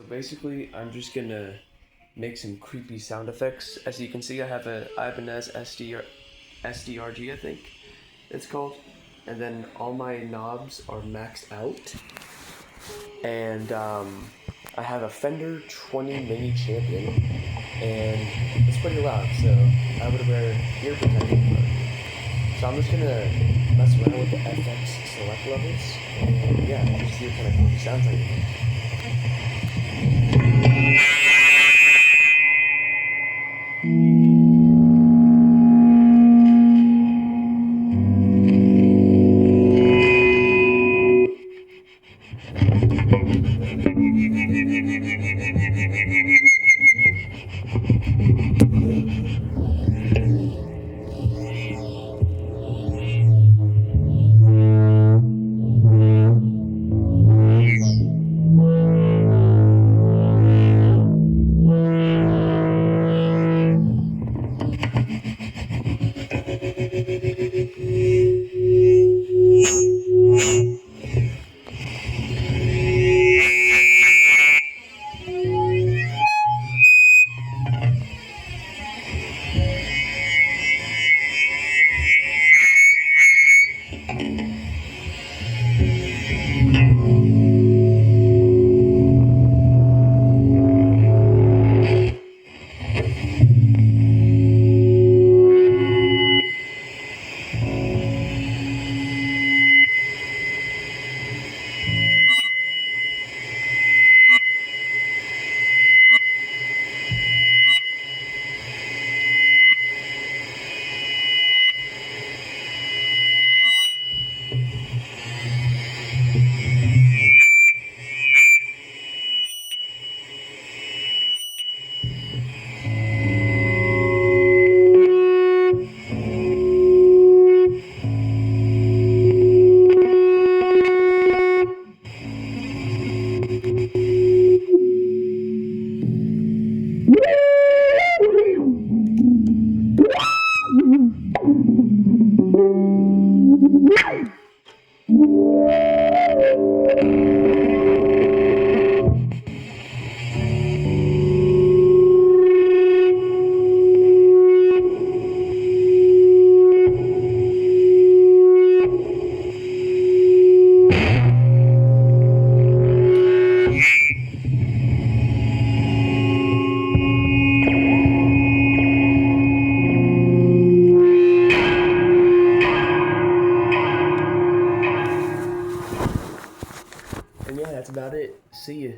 So basically, I'm just gonna make some creepy sound effects. As you can see, I have a Ibanez SDRG, I think it's called, and then all my knobs are maxed out, and I have a Fender 20 Mini Champion, and it's pretty loud, so I would wear ear protection. So I'm just gonna mess around with the FX select levels, and yeah, just see what kind of creepy sounds I can make.